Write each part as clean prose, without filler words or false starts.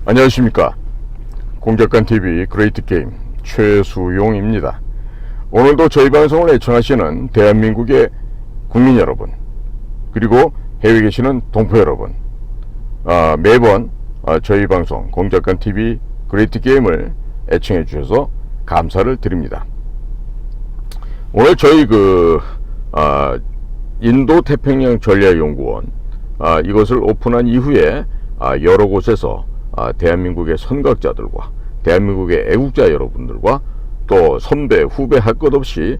안녕하십니까. 공작관TV 그레이트 게임 최수용입니다. 오늘도 저희 방송을 애청하시는 대한민국의 국민 여러분, 그리고 해외에 계시는 동포 여러분, 매번 저희 방송 공작관TV 그레이트 게임을 애청해 주셔서 감사를 드립니다. 오늘 저희 인도 태평양 전략연구원 이것을 오픈한 이후에 여러 곳에서 대한민국의 선각자들과 대한민국의 애국자 여러분들과 또 선배 후배 할 것 없이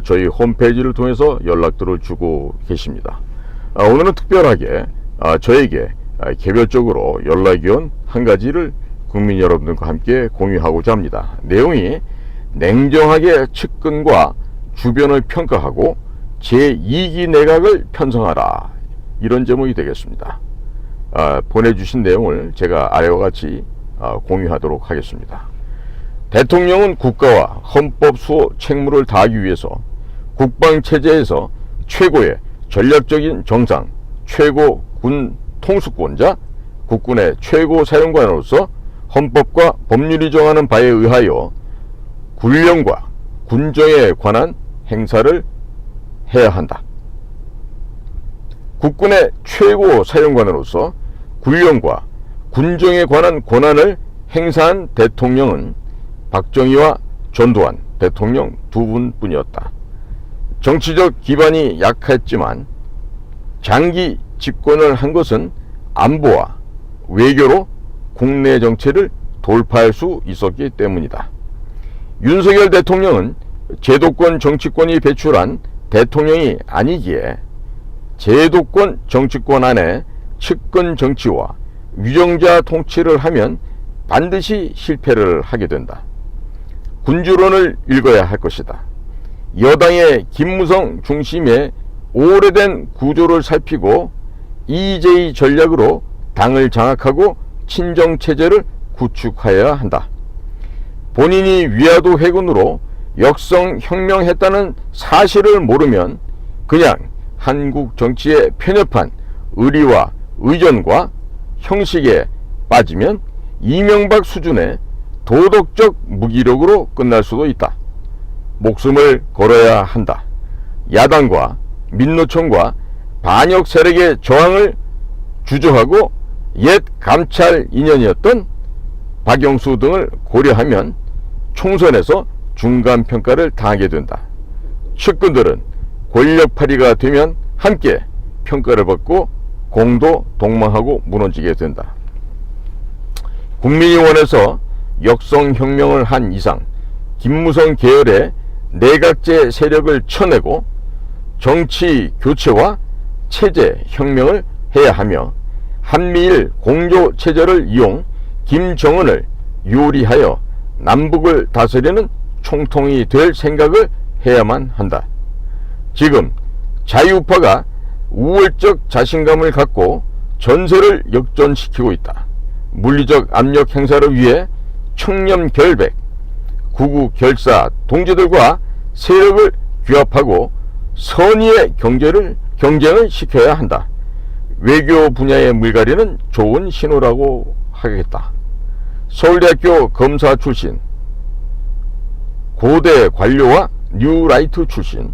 저희 홈페이지를 통해서 연락들을 주고 계십니다. 오늘은 특별하게 저에게 개별적으로 연락이 온 한 가지를 국민 여러분들과 함께 공유하고자 합니다. 내용이 냉정하게 측근과 주변을 평가하고 제2기 내각을 편성하라, 이런 제목이 되겠습니다. 보내주신 내용을 제가 아래와 같이 공유하도록 하겠습니다. 대통령은 국가와 헌법 수호 책무를 다하기 위해서 국방체제에서 최고의 전략적인 정상, 최고 군 통수권자, 국군의 최고 사령관으로서 헌법과 법률이 정하는 바에 의하여 군령과 군정에 관한 행사를 해야 한다. 국군의 최고 사령관으로서 군령과 군정에 관한 권한을 행사한 대통령은 박정희와 전두환 대통령 두 분뿐이었다. 정치적 기반이 약했지만 장기 집권을 한 것은 안보와 외교로 국내 정체를 돌파할 수 있었기 때문이다. 윤석열 대통령은 제도권 정치권이 배출한 대통령이 아니기에 제도권 정치권 안에 측근 정치와 위정자 통치를 하면 반드시 실패를 하게 된다. 군주론을 읽어야 할 것이다. 여당의 김무성 중심의 오래된 구조를 살피고 EJ 전략으로 당을 장악하고 친정체제를 구축하여야 한다. 본인이 위화도 해군으로 역성혁명했다는 사실을 모르면 그냥 한국 정치에 편협한 의리와 의전과 형식에 빠지면 이명박 수준의 도덕적 무기력으로 끝날 수도 있다. 목숨을 걸어야 한다. 야당과 민노총과 반역 세력의 저항을 주저하고 옛 감찰 인연이었던 박영수 등을 고려하면 총선에서 중간평가를 당하게 된다. 측근들은 권력파리가 되면 함께 평가를 받고 공도 동망하고 무너지게 된다. 국민이 원해서 역성혁명을 한 이상 김무성 계열의 내각제 세력을 쳐내고 정치 교체와 체제 혁명을 해야 하며 한미일 공조체제를 이용 김정은을 요리하여 남북을 다스리는 총통이 될 생각을 해야만 한다. 지금 자유파가 우월적 자신감을 갖고 전세를 역전시키고 있다. 물리적 압력 행사를 위해 청렴 결백, 구구 결사 동지들과 세력을 규합하고 선의의 경쟁을 시켜야 한다. 외교 분야의 물갈이는 좋은 신호라고 하겠다. 서울대학교 검사 출신, 고대 관료와 뉴라이트 출신,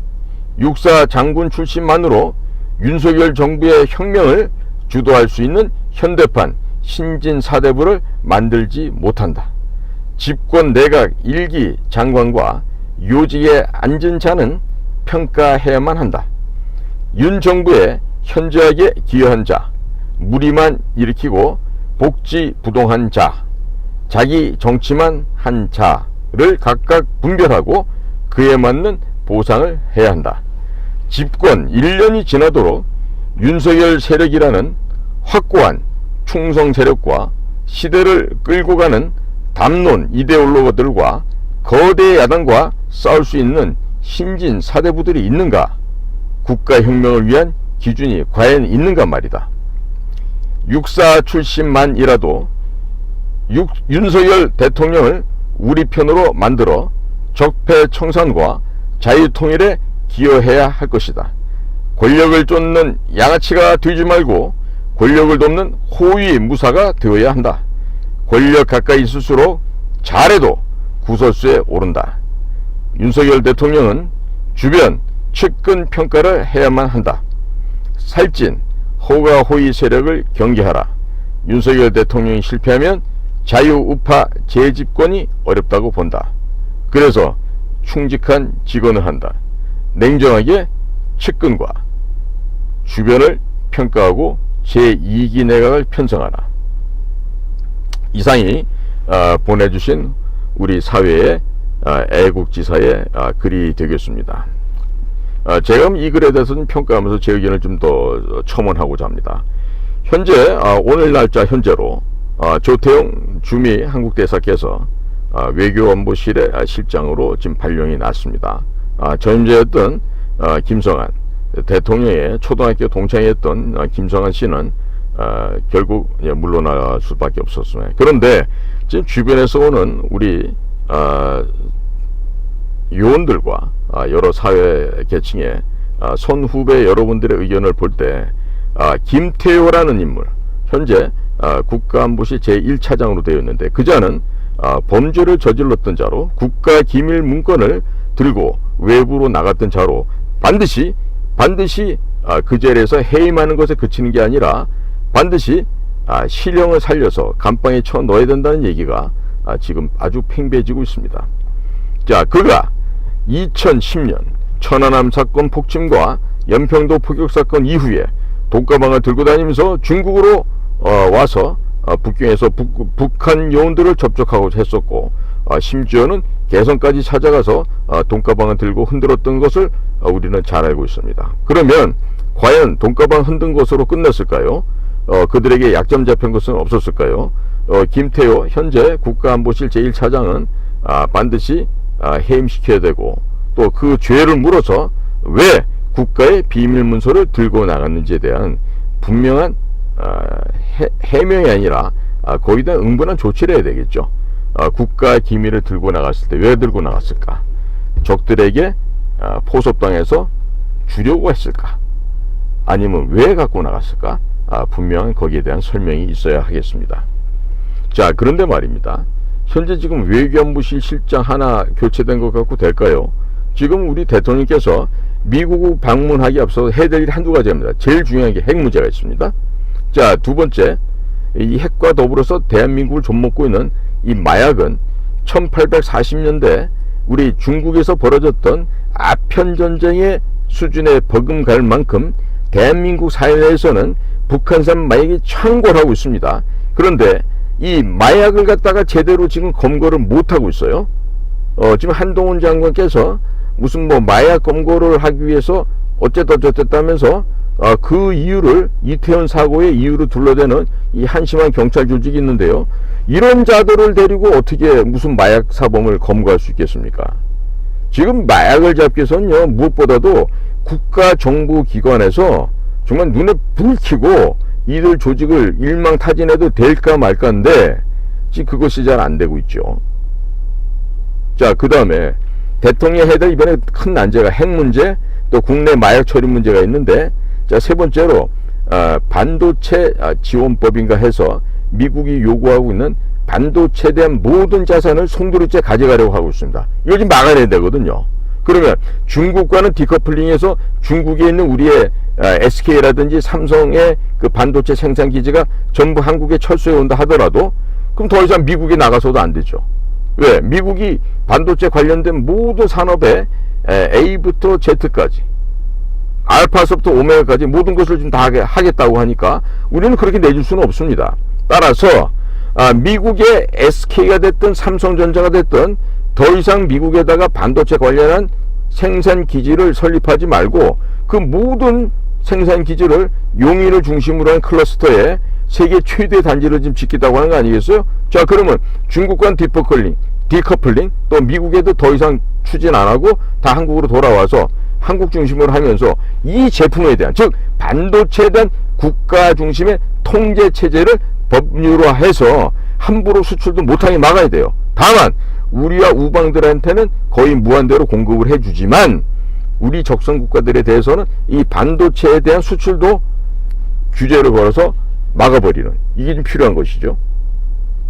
육사 장군 출신만으로 윤석열 정부의 혁명을 주도할 수 있는 현대판 신진사대부를 만들지 못한다. 집권 내각 1기 장관과 요직에 앉은 자는 평가해야만 한다. 윤 정부의 현저하게 기여한 자, 무리만 일으키고 복지부동한 자, 자기 정치만 한 자를 각각 분별하고 그에 맞는 보상을 해야 한다. 집권 1년이 지나도록 윤석열 세력이라는 확고한 충성 세력과 시대를 끌고 가는 담론 이데올로거들과 거대 야당과 싸울 수 있는 신진 사대부들이 있는가? 국가혁명을 위한 기준이 과연 있는가 말이다. 육사 출신만이라도 윤석열 대통령을 우리 편으로 만들어 적폐청산과 자유통일에 기여해야 할 것이다. 권력을 쫓는 양아치가 되지 말고 권력을 돕는 호위무사가 되어야 한다. 권력 가까이 있을수록 잘해도 구설수에 오른다. 윤석열 대통령은 주변 측근 평가를 해야만 한다. 살찐 호가호위 세력을 경계하라. 윤석열 대통령이 실패하면 자유우파 재집권이 어렵다고 본다. 그래서 충직한 직원을 한다. 냉정하게 측근과 주변을 평가하고 제2기 내각을 편성하라. 이상이 보내주신 우리 사회의 애국지사의 글이 되겠습니다. 제가 이 글에 대해서 좀 평가하면서 제 의견을 좀 더 첨언하고자 합니다. 현재 오늘 날짜 현재로 조태용 주미 한국대사께서 외교안보실의 실장으로 지금 발령이 났습니다. 전임자였던 김성한 대통령의 초등학교 동창이었던 김성한 씨는 결국 물러날 수밖에 없었습니다. 그런데 지금 주변에서 오는 우리 요원들과 여러 사회 계층의 선후배 여러분들의 의견을 볼 때 김태효라는 인물, 현재 국가안보실 제1차장으로 되어 있는데 그 자는 범죄를 저질렀던 자로 국가기밀 문건을 들고 외부로 나갔던 자로 반드시 그 자리에서 해임하는 것에 그치는 게 아니라 반드시 실형을 살려서 감방에 쳐 넣어야 된다는 얘기가 지금 아주 팽배해지고 있습니다. 자, 그가 2010년 천안함 사건 폭침과 연평도 포격 사건 이후에 독가방을 들고 다니면서 중국으로 와서 북경에서 북한 요원들을 접촉하고 했었고 심지어는 개성까지 찾아가서 돈가방을 들고 흔들었던 것을 우리는 잘 알고 있습니다. 그러면 과연 돈가방 흔든 것으로 끝났을까요? 그들에게 약점 잡힌 것은 없었을까요? 김태효 현재 국가안보실 제1차장은 반드시 해임시켜야 되고 또 그 죄를 물어서 왜 국가의 비밀문서를 들고 나갔는지에 대한 분명한 해명이 아니라 거기에 대한 응분한 조치를 해야 되겠죠. 국가 기밀을 들고 나갔을 때 왜 들고 나갔을까? 적들에게 포섭당해서 주려고 했을까? 아니면 왜 갖고 나갔을까? 분명한 거기에 대한 설명이 있어야 하겠습니다. 자, 그런데 말입니다. 현재 지금 외교안보실 실장 하나 교체된 것 같고 될까요? 지금 우리 대통령께서 미국 방문하기 앞서 해야 될 일 한두 가지입니다. 제일 중요한 게 핵 문제가 있습니다. 자, 두 번째, 이 핵과 더불어서 대한민국을 좀먹고 있는 이 마약은 1840년대 우리 중국에서 벌어졌던 아편전쟁의 수준에 버금갈 만큼 대한민국 사회 내에서는 북한산 마약이 창궐하고 있습니다. 그런데 이 마약을 갖다가 제대로 지금 검거를 못하고 있어요. 지금 한동훈 장관께서 무슨 마약 검거를 하기 위해서 어쨌다 저쨌다면서 그 이유를 이태원 사고의 이유로 둘러대는 이 한심한 경찰 조직이 있는데요. 이런 자들을 데리고 어떻게 무슨 마약 사범을 검거할 수 있겠습니까? 지금 마약을 잡기 위해서는요, 무엇보다도 국가정보기관에서 정말 눈에 불 켜고 이들 조직을 일망타진해도 될까 말까인데 지금 그것이 잘 안 되고 있죠. 자, 그 다음에 대통령이 해야 될 이번에 큰 난제가 핵 문제, 또 국내 마약 처리 문제가 있는데, 자, 세 번째로 반도체 지원법인가 해서 미국이 요구하고 있는 반도체에 대한 모든 자산을 송두리째 가져가려고 하고 있습니다. 이거 좀 막아내야 되거든요. 그러면 중국과는 디커플링해서 중국에 있는 우리의 SK라든지 삼성의 그 반도체 생산 기지가 전부 한국에 철수해 온다 하더라도 그럼 더 이상 미국에 나가서도 안 되죠. 왜? 미국이 반도체 관련된 모든 산업에 A부터 Z까지 알파서부터 오메가까지 모든 것을 좀 다 하겠다고 하니까 우리는 그렇게 내줄 수는 없습니다. 따라서 미국의 SK가 됐든 삼성전자가 됐든 더 이상 미국에다가 반도체 관련한 생산 기지를 설립하지 말고 그 모든 생산 기지를 용인을 중심으로 한 클러스터에 세계 최대 단지를 지금 짓겠다고 하는 거 아니겠어요? 자, 그러면 중국과는 디커플링 또 미국에도 더 이상 추진 안 하고 다 한국으로 돌아와서 한국 중심으로 하면서 이 제품에 대한, 즉 반도체에 대한 국가 중심의 통제 체제를 법률화해서 함부로 수출도 못하게 막아야 돼요. 다만 우리와 우방들한테는 거의 무한대로 공급을 해주지만 우리 적성 국가들에 대해서는 이 반도체에 대한 수출도 규제를 걸어서 막아버리는, 이게 좀 필요한 것이죠.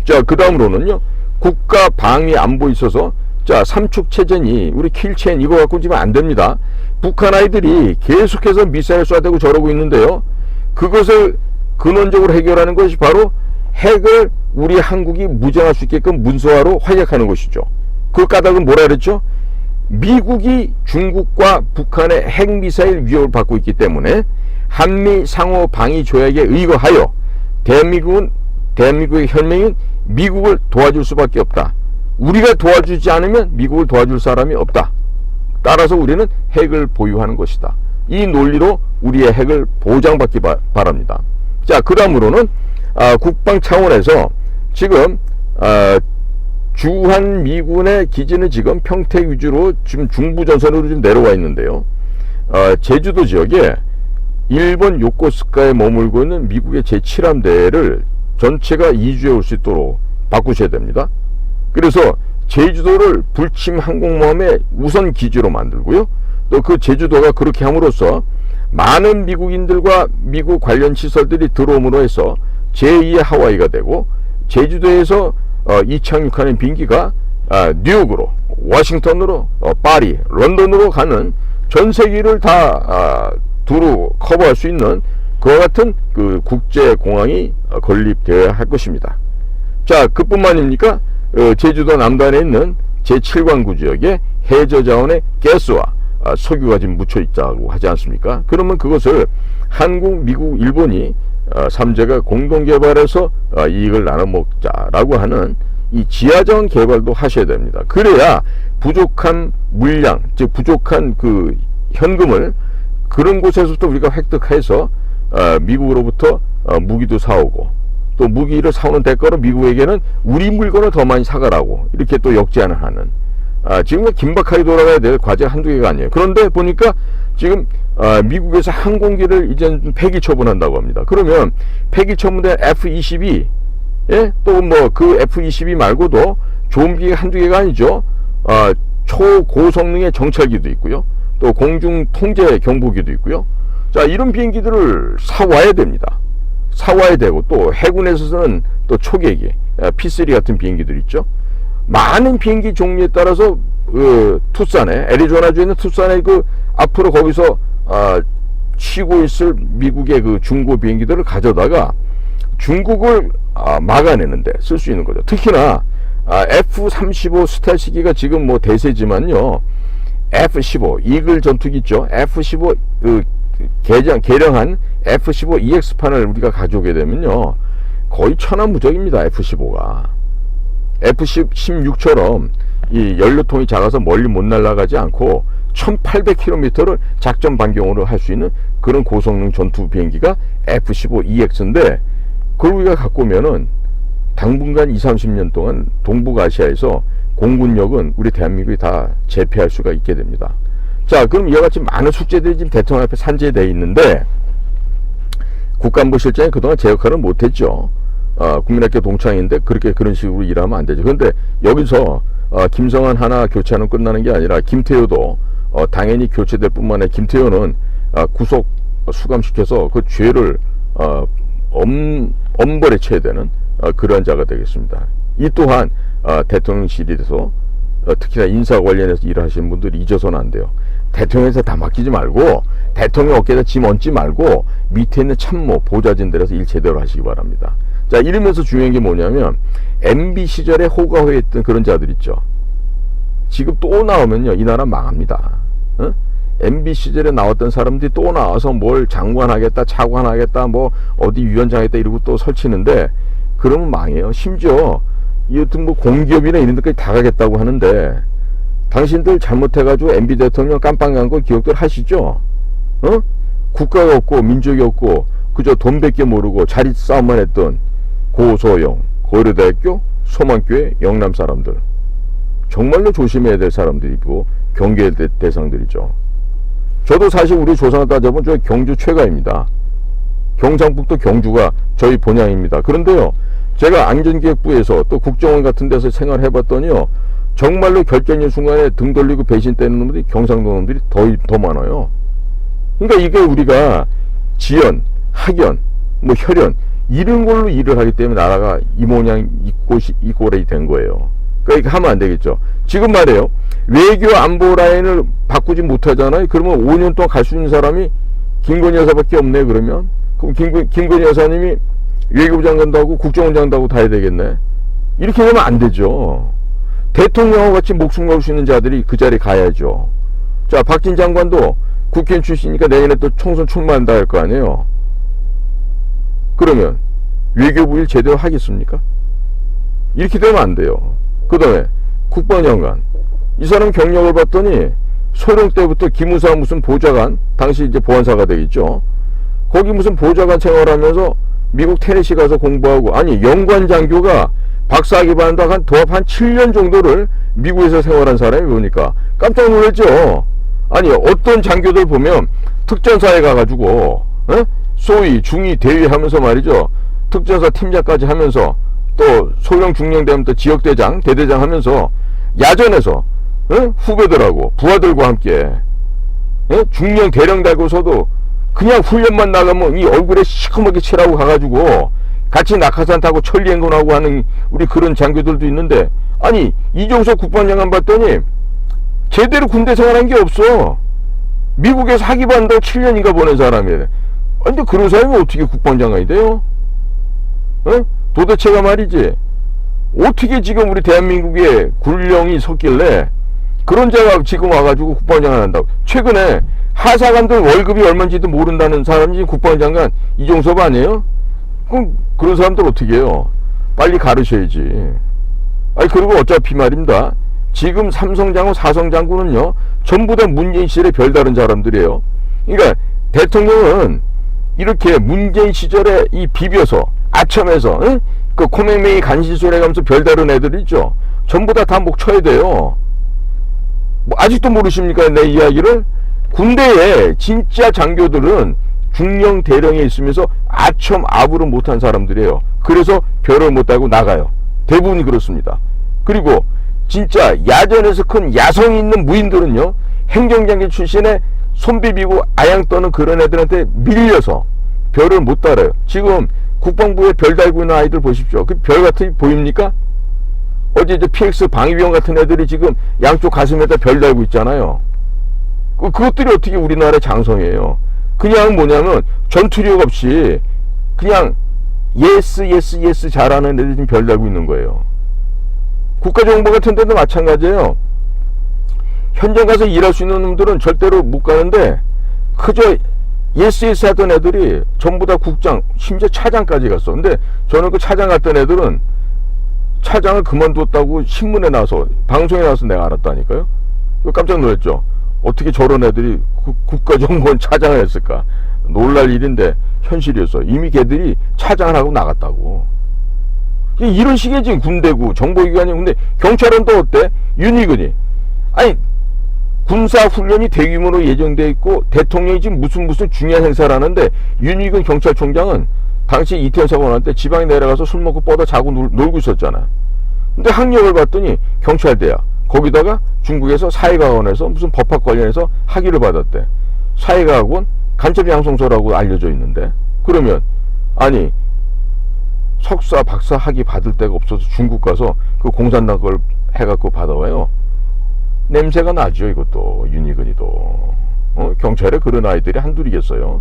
자, 그 다음으로는요, 국가 방위 안보에 있어서, 자, 삼축체전이, 우리 킬체인 이거 갖고 지금 안 됩니다. 북한 아이들이 계속해서 미사일 쏴대고 저러고 있는데요. 그것을 근원적으로 해결하는 것이 바로 핵을 우리 한국이 무장할 수 있게끔 문서화로 활약하는 것이죠. 그 까닭은 뭐라 그랬죠? 미국이 중국과 북한의 핵미사일 위협을 받고 있기 때문에 한미 상호 방위 조약에 의거하여 대한민국의 혈맹인 미국을 도와줄 수밖에 없다. 우리가 도와주지 않으면 미국을 도와줄 사람이 없다. 따라서 우리는 핵을 보유하는 것이다. 이 논리로 우리의 핵을 보장받기 바랍니다. 자, 그 다음으로는 국방 차원에서 지금 주한미군의 기지는 지금 평택 위주로 지금 중부전선으로 좀 내려와 있는데요. 제주도 지역에 일본 요코스카에 머물고 있는 미국의 제7함대를 전체가 이주해 올 수 있도록 바꾸셔야 됩니다. 그래서 제주도를 불침 항공모함의 우선 기지로 만들고요. 또 그 제주도가 그렇게 함으로써 많은 미국인들과 미국 관련 시설들이 들어옴으로 해서 제2의 하와이가 되고, 제주도에서 이착륙하는 비행기가 뉴욕으로, 워싱턴으로, 파리, 런던으로 가는 전 세계를 다 두루 커버할 수 있는 그와 같은 그 국제공항이 건립되어야 할 것입니다. 자, 그뿐만입니까? 제주도 남단에 있는 제7광구 지역에 해저자원의 가스와 석유가 지금 묻혀 있다고 하지 않습니까? 그러면 그것을 한국, 미국, 일본이 3제가 공동 개발해서 이익을 나눠 먹자라고 하는 이 지하자원 개발도 하셔야 됩니다. 그래야 부족한 물량, 즉 부족한 그 현금을 그런 곳에서부터 우리가 획득해서 미국으로부터 무기도 사오고, 또 무기를 사오는 대가로 미국에게는 우리 물건을 더 많이 사가라고 이렇게 또 역제안을 하는, 지금 긴박하게 돌아가야 될 과제 한두 개가 아니에요. 그런데 보니까 지금 미국에서 항공기를 이제 폐기 처분한다고 합니다. 그러면 폐기 처분된 F-22, 예? 또 뭐 그 F-22 말고도 좋은 기계가 한두 개가 아니죠. 초고성능의 정찰기도 있고요. 또 공중 통제 경보기도 있고요. 자, 이런 비행기들을 사와야 됩니다. 사와야 되고, 또 해군에서는 또 초계기, P3 같은 비행기들 있죠. 많은 비행기 종류에 따라서 투싼에, 애리조나주에 있는 투싼에 그 앞으로 거기서 쉬고 있을 미국의 그 중고 비행기들을 가져다가 중국을 막아내는데 쓸 수 있는 거죠. 특히나 F-35 스텔스기가 지금 뭐 대세지만요, F-15 이글 전투기 있죠. F-15 그 개량한 F-15EX판을 우리가 가져오게 되면요, 거의 천하무적입니다. F-15가 F-16처럼 이 연료통이 작아서 멀리 못 날아가지 않고 1800km를 작전 반경으로 할 수 있는 그런 고성능 전투 비행기가 F-15EX인데, 그걸 우리가 갖고 오면은 당분간 20-30년 동안 동북아시아에서 공군력은 우리 대한민국이 다 제패할 수가 있게 됩니다. 자, 그럼 이와 같이 많은 숙제들이 지금 대통령 앞에 산재되어 있는데, 국가안보실장이 그동안 제 역할을 못했죠. 국민학교 동창인데 그런 식으로 일하면 안 되죠. 그런데 여기서 김성한 하나 교체하는 끝나는 게 아니라 김태효도 당연히 교체될 뿐만 아니라 김태효는 구속 수감시켜서 그 죄를 엄벌에 쳐야 되는 그러한 자가 되겠습니다. 이 또한 대통령실에서 특히나 인사 관련해서 일하시는 분들이 잊어서는 안 돼요. 대통령에서 다 맡기지 말고, 대통령 어깨에다 짐 얹지 말고 밑에 있는 참모 보좌진들에서 일 제대로 하시기 바랍니다. 자, 이러면서 중요한 게 뭐냐면, MB 시절에 호가호에 했던 그런 자들 있죠. 지금 또 나오면요, 이 나라 망합니다. MB 시절에 나왔던 사람들이 또 나와서 뭘 장관하겠다, 차관하겠다, 뭐 어디 위원장 하겠다 이러고 또 설치는데, 그러면 망해요. 심지어 여튼 뭐 공기업이나 이런 데까지 다 가겠다고 하는데, 당신들 잘못해가지고 MB 대통령 깜빵 간 거 기억들 하시죠? 국가가 없고 민족이 없고 그저 돈밖에 모르고 자리 싸움만 했던 고소영, 고려대학교, 소망교회, 영남 사람들, 정말로 조심해야 될 사람들이고 경계의 대상들이죠. 저도 사실 우리 조상을 따져보면 저 경주 최가입니다. 경상북도 경주가 저희 본향입니다. 그런데요, 제가 안전기획부에서 또 국정원 같은 데서 생활해봤더니요, 정말로 결정의 순간에 등 돌리고 배신 때리는 놈들이 경상도 놈들이 더 많아요. 그러니까 이게 우리가 지연, 학연, 뭐 혈연 이런 걸로 일을 하기 때문에 나라가 이 모양 이 꼴이 된 거예요. 그러니까 하면 안 되겠죠. 지금 말이에요. 외교 안보 라인을 바꾸지 못하잖아요. 그러면 5년 동안 갈 수 있는 사람이 김건희 여사밖에 없네. 그러면 그럼 김건희 여사님이 외교부 장관도 하고 국정원장도 하고 다 해야 되겠네. 이렇게 되면 안 되죠. 대통령하고 같이 목숨 걸 수 있는 자들이 그 자리에 가야죠. 자, 박진 장관도 국회의원 출신이니까 내년에 또 총선 출마한다 할 거 아니에요. 그러면 외교부 일 제대로 하겠습니까? 이렇게 되면 안 돼요. 그 다음에 국방장관, 이 사람 경력을 봤더니 소령 때부터 기무사 무슨 보좌관, 당시 이제 보안사가 되겠죠. 거기 무슨 보좌관 생활하면서 미국 테네시 가서 공부하고, 아니 영관 장교가 박사학위 받는다 한 도합 한 7년 정도를 미국에서 생활한 사람이 보니까 깜짝 놀랐죠. 아니 어떤 장교들 보면 특전사에 가가지고 소위 중위 대위 하면서 말이죠, 특전사 팀장까지 하면서 또 소령 중령 되면 또 지역대장 대대장 하면서 야전에서 후배들하고 부하들과 함께 중령 대령 달고서도 그냥 훈련만 나가면 이 얼굴에 시커멓게 칠하고 가가지고 같이 낙하산 타고 천리행군하고 하는 우리 그런 장교들도 있는데, 아니 이종석 국방장관 봤더니 제대로 군대 생활한 게 없어. 미국에서 학위 받는다고 7년인가 보낸 사람이래. 근데 그런 사람이 어떻게 국방장관이 돼요? 도대체가 말이지, 어떻게 지금 우리 대한민국에 군령이 섰길래 그런 자가 지금 와가지고 국방장관 한다고. 최근에 하사관들 월급이 얼마인지도 모른다는 사람이 지금 국방장관 이종섭 아니에요? 그럼 그런 사람들 어떻게 해요? 빨리 가르쳐야지. 아니 그리고 어차피 말입니다, 지금 삼성장군 사성장군은요 전부 다 문재인 시절에 별다른 사람들이에요. 그러니까 대통령은 이렇게 문재인 시절에 이 비벼서 아첨해서 그 코맹맹이 간신소리 가면서 별다른 애들 있죠. 전부 다 목 쳐야 돼요. 뭐 아직도 모르십니까 내 이야기를? 군대에 진짜 장교들은 중령 대령에 있으면서 아첨 아부를 못한 사람들이에요. 그래서 별을 못 달고 나가요. 대부분이 그렇습니다. 그리고 진짜 야전에서 큰 야성이 있는 무인들은요 행정장교 출신에 손 비비고 아양 떠는 그런 애들한테 밀려서 별을 못 달아요. 지금 국방부에 별 달고 있는 아이들 보십시오. 그 별 같은 보입니까? 어제 이제 PX 방위병 같은 애들이 지금 양쪽 가슴에다 별 달고 있잖아요. 그것들이 어떻게 우리나라의 장성이에요? 그냥 뭐냐면 전투력 없이 그냥 예스 잘하는 애들이 지금 별 달고 있는 거예요. 국가정보 같은 데도 마찬가지예요. 현장 가서 일할 수 있는 놈들은 절대로 못 가는데 그저 예스 하던 애들이 전부 다 국장, 심지어 차장까지 갔어. 근데 저는 그 차장 갔던 애들은 차장을 그만뒀다고 신문에 나와서, 방송에 나와서 내가 알았다니까요. 깜짝 놀랐죠. 어떻게 저런 애들이 국가정보원 차장을 했을까. 놀랄 일인데 현실이었어. 이미 걔들이 차장을 하고 나갔다고. 이런 식의 지금 군대고 정보기관이. 근데 경찰은 또 어때? 윤희근이, 아니 군사훈련이 대규모로 예정되어 있고 대통령이 지금 무슨 중요한 행사를 하는데, 윤희근 경찰총장은 당시 이태원 사고 날 때 지방에 내려가서 술 먹고 뻗어 자고 놀고 있었잖아. 근데 학력을 봤더니 경찰대학, 거기다가 중국에서 사회과학원에서 무슨 법학 관련해서 학위를 받았대. 사회과학원 간첩양성소라고 알려져 있는데, 그러면 아니 석사 박사 학위 받을 데가 없어서 중국 가서 그 공산당 걸 해갖고 받아와요. 냄새가 나죠. 이것도 윤희근이도. 경찰에 그런 아이들이 한둘이겠어요.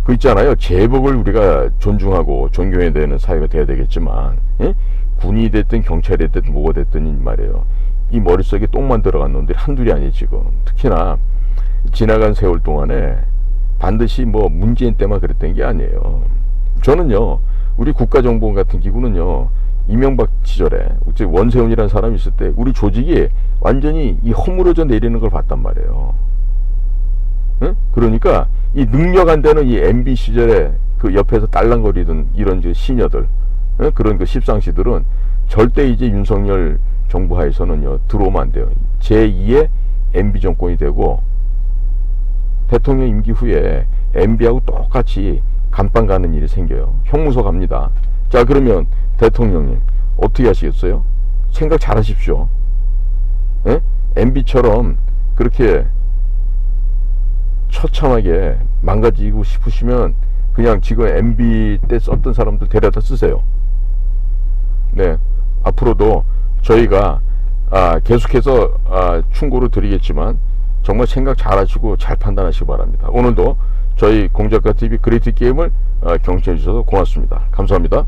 그 있잖아요, 제복을 우리가 존중하고 존경해야 되는 사회가 돼야 되겠지만, 군이 됐든 경찰이 됐든 뭐가 됐든 말이에요, 이 머릿속에 똥만 들어간 놈들이 한둘이 아니에요 지금. 특히나 지나간 세월 동안에 반드시 뭐 문재인 때만 그랬던 게 아니에요. 저는요 우리 국가정보원 같은 기구는요 이명박 시절에 원세훈이라는 사람이 있을 때 우리 조직이 완전히 이 허물어져 내리는 걸 봤단 말이에요. 그러니까 이 능력 안 되는 이 MB 시절에 그 옆에서 딸랑거리던 이런 시녀들, 그런 그 십상시들은 절대 이제 윤석열 정부 하에서는요 들어오면 안 돼요. 제2의 MB 정권이 되고 대통령 임기 후에 MB하고 똑같이 감방 가는 일이 생겨요. 형무소 갑니다. 자, 그러면 대통령님 어떻게 하시겠어요? 생각 잘 하십시오. MB처럼 그렇게 처참하게 망가지고 싶으시면 그냥 지금 MB 때 썼던 사람들 데려다 쓰세요. 네, 앞으로도 저희가 계속해서 충고를 드리겠지만 정말 생각 잘 하시고 잘 판단하시기 바랍니다. 오늘도 저희 공작가TV 그레이트 게임을 경청해 주셔서 고맙습니다. 감사합니다.